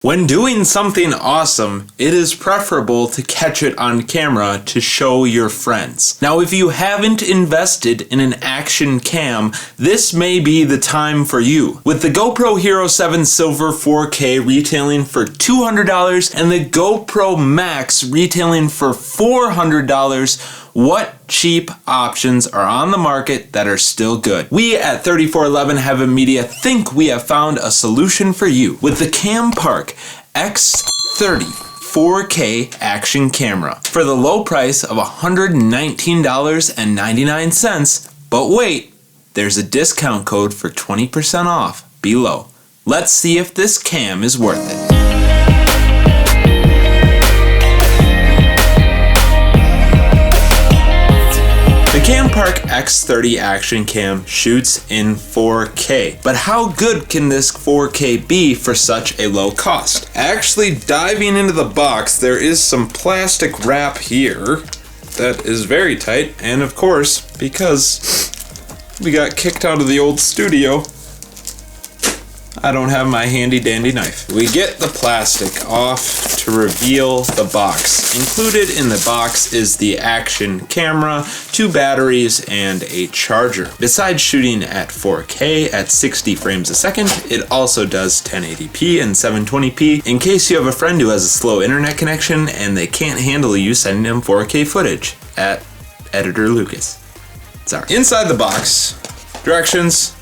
When doing something awesome, it is preferable to catch it on camera to show your friends. Now, if you haven't invested in an action cam, this may be the time for you. With the GoPro Hero 7 Silver 4K retailing for $200 and the GoPro Max retailing for $400, what cheap options are on the market that are still good? We at 3411 Heaven Media think we have found a solution for you with the Campark X30 4K action camera for the low price of $119.99. But wait, there's a discount code for 20% off below. Let's see if this cam is worth it. The Campark X30 action cam shoots in 4K, but how good can this 4K be for such a low cost? Actually, diving into the box, there is some plastic wrap here that is very tight, and of course, because we got kicked out of the old studio, I don't have my handy dandy knife. We get the plastic off to reveal the box. Included in the box is the action camera, 2 batteries, and a charger. Besides shooting at 4K at 60 frames a second, it also does 1080p and 720p in case you have a friend who has a slow internet connection and they can't handle you sending them 4K footage at Editor Lucas. Sorry. Inside the box, directions.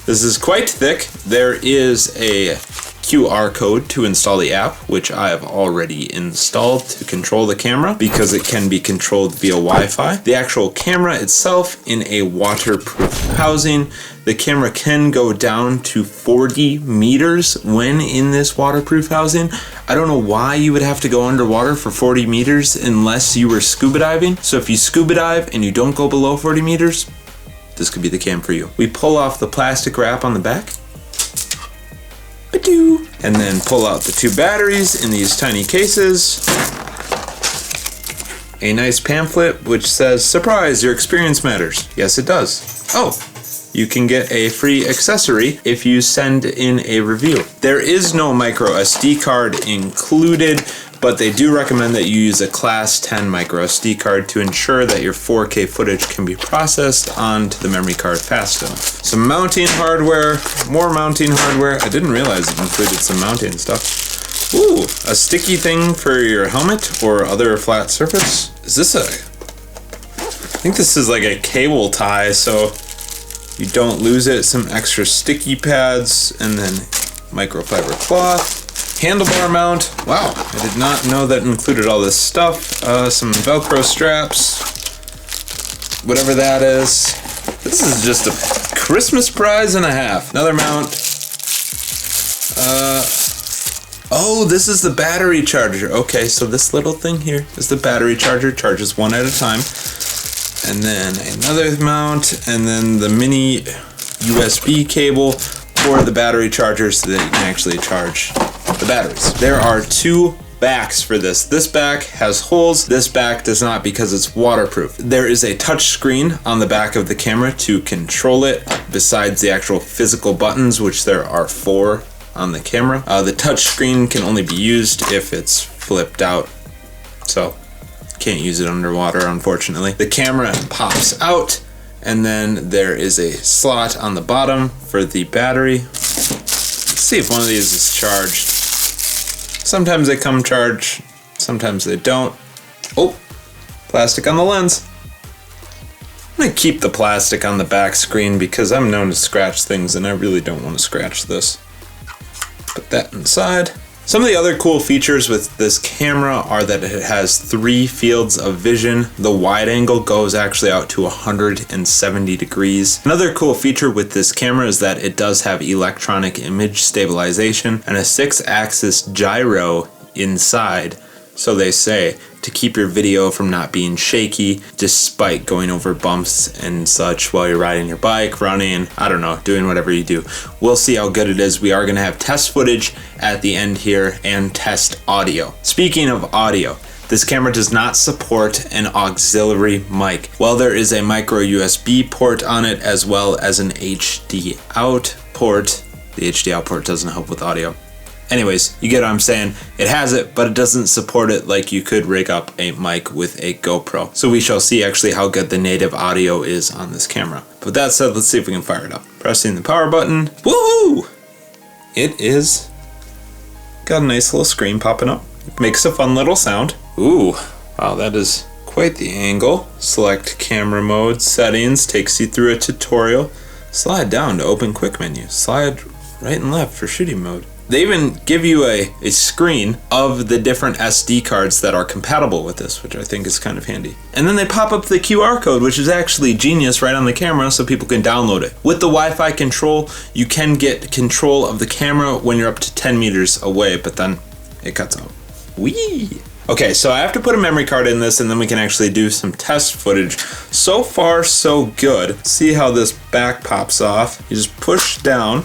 This is quite thick. There is a QR code to install the app, which I have already installed to control the camera because it can be controlled via Wi-Fi. The actual camera itself in a waterproof housing. The camera can go down to 40 meters when in this waterproof housing. I don't know why you would have to go underwater for 40 meters unless you were scuba diving. So if you scuba dive and you don't go below 40 meters, this could be the cam for you. We pull off the plastic wrap on the back. And then pull out the 2 batteries in these tiny cases. A nice pamphlet which says, "Surprise, your experience matters." Yes, it does. Oh, you can get a free accessory if you send in a review. There is no micro SD card included, but they do recommend that you use a Class 10 micro SD card to ensure that your 4K footage can be processed onto the memory card fast enough. Some mounting hardware, more mounting hardware. I didn't realize it included some mounting stuff. Ooh, a sticky thing for your helmet or other flat surface. Is this I think this is like a cable tie so you don't lose it. Some extra sticky pads and then microfiber cloth. Handlebar mount. Wow, I did not know that included all this stuff. Some Velcro straps. Whatever that is. This is just a Christmas prize and a half. Another mount. Oh, this is the battery charger. Okay, so this little thing here is the battery charger. Charges one at a time. And then another mount. And then the mini USB cable for the battery charger so that you can actually charge the batteries. There are 2 backs for this. This back has holes. This back does not because it's waterproof. There is a touch screen on the back of the camera to control it besides the actual physical buttons, which there are 4 on the camera. The touch screen can only be used if it's flipped out. So can't use it underwater, unfortunately. The camera pops out and then there is a slot on the bottom for the battery. Let's see if one of these is charged. Sometimes they come charged, sometimes they don't. Oh, plastic on the lens. I'm gonna keep the plastic on the back screen because I'm known to scratch things and I really don't want to scratch this. Put that inside. Some of the other cool features with this camera are that it has 3 fields of vision. The wide angle goes actually out to 170 degrees. Another cool feature with this camera is that it does have electronic image stabilization and a 6-axis gyro inside, so they say, to keep your video from not being shaky despite going over bumps and such while you're riding your bike, running, I don't know, doing whatever you do. We'll see how good it is. We are going to have test footage at the end here and test audio. Speaking of audio, this camera does not support an auxiliary mic. While there is a micro USB port on it as well as an HD out port, the HD out port doesn't help with audio. Anyways, you get what I'm saying. It has it, but it doesn't support it like you could rig up a mic with a GoPro. So we shall see actually how good the native audio is on this camera. But with that said, let's see if we can fire it up. Pressing the power button. Woohoo! It is got a nice little screen popping up. It makes a fun little sound. Ooh, wow, that is quite the angle. Select camera mode, settings, takes you through a tutorial. Slide down to open quick menu. Slide right and left for shooting mode. They even give you a screen of the different SD cards that are compatible with this, which I think is kind of handy. And then they pop up the QR code, which is actually genius, right on the camera so people can download it. With the Wi-Fi control, you can get control of the camera when you're up to 10 meters away, but then it cuts out. Whee! Okay, so I have to put a memory card in this and then we can actually do some test footage. So far, so good. See how this back pops off. You just push down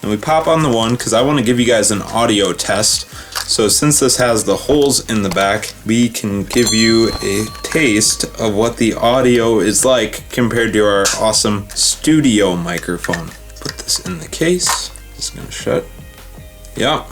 and we pop on the one because I want to give you guys an audio test. So since this has the holes in the back, we can give you a taste of what the audio is like compared to our awesome studio microphone. Put this in the case. Just gonna shut. Yep.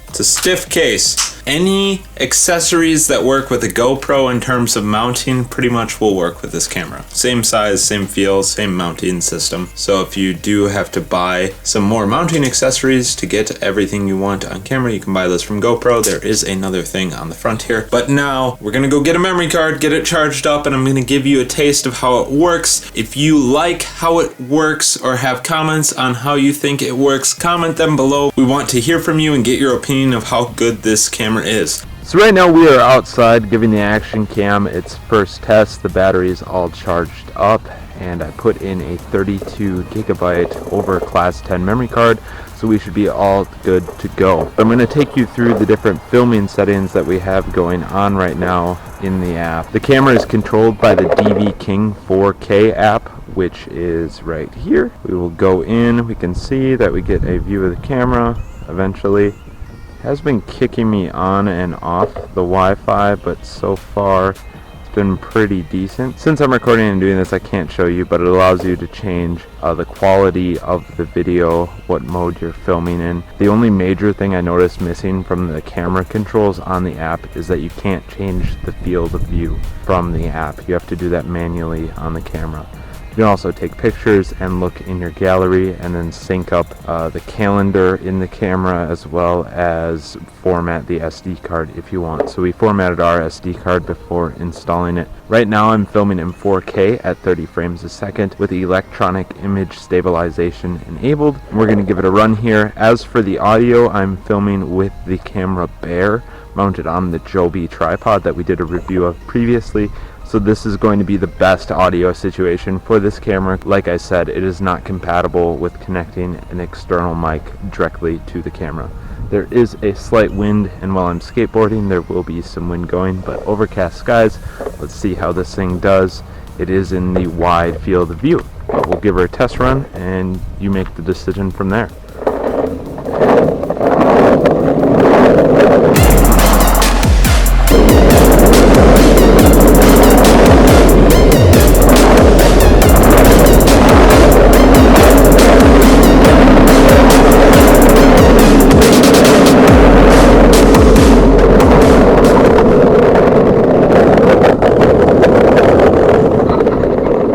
It's a stiff case. Any accessories that work with a GoPro in terms of mounting pretty much will work with this camera. Same size, same feel, same mounting system. So if you do have to buy some more mounting accessories to get everything you want on camera, you can buy those from GoPro. There is another thing on the front here. But now we're gonna go get a memory card, get it charged up, and I'm gonna give you a taste of how it works. If you like how it works or have comments on how you think it works, comment them below. We want to hear from you and get your opinion of how good this camera is. So right now we are outside giving the action cam its first test. The battery is all charged up and I put in a 32 gigabyte over class 10 memory card, so we should be all good to go. I'm going to take you through the different filming settings that we have going on right now in the app. The camera is controlled by the DV King 4K app, which is right here. We will go in, we can see that we get a view of the camera eventually. Has been kicking me on and off the Wi-Fi, but so far it's been pretty decent. Since I'm recording and doing this, I can't show you, but it allows you to change the quality of the video, what mode you're filming in. The only major thing I noticed missing from the camera controls on the app is that you can't change the field of view from the app. You have to do that manually on the camera. You can also take pictures and look in your gallery and then sync up the calendar in the camera as well as format the SD card if you want. So we formatted our SD card before installing it. Right now I'm filming in 4K at 30 frames a second with electronic image stabilization enabled. We're going to give it a run here. As for the audio, I'm filming with the camera bare mounted on the Joby tripod that we did a review of previously. So this is going to be the best audio situation for this camera. Like I said, it is not compatible with connecting an external mic directly to the camera. There is a slight wind, and while I'm skateboarding there will be some wind going, but overcast skies. Let's see how this thing does. It is in the wide field of view. But we'll give her a test run and you make the decision from there.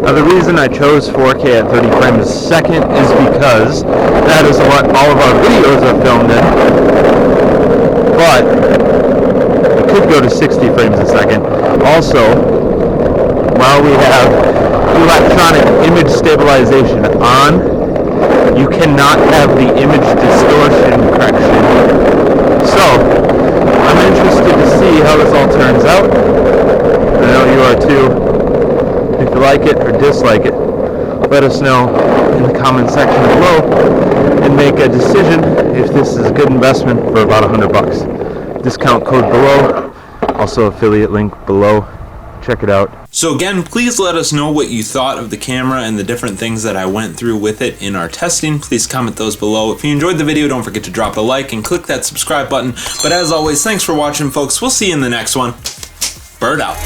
The reason I chose 4K at 30 frames a second is because that is what all of our videos are filmed in, but it could go to 60 frames a second. Also, while we have electronic image stabilization on, you cannot have the image distortion correction. So, I'm interested to see how this all turns out. I know you are too. If you like it or dislike it, let us know in the comment section below and make a decision if this is a good investment for about $100. Discount code below, also affiliate link below. Check it out. So again, please let us know what you thought of the camera and the different things that I went through with it in our testing. Please comment those below. If you enjoyed the video, don't forget to drop a like and click that subscribe button. But as always, thanks for watching, folks. We'll see you in the next one. Bird out.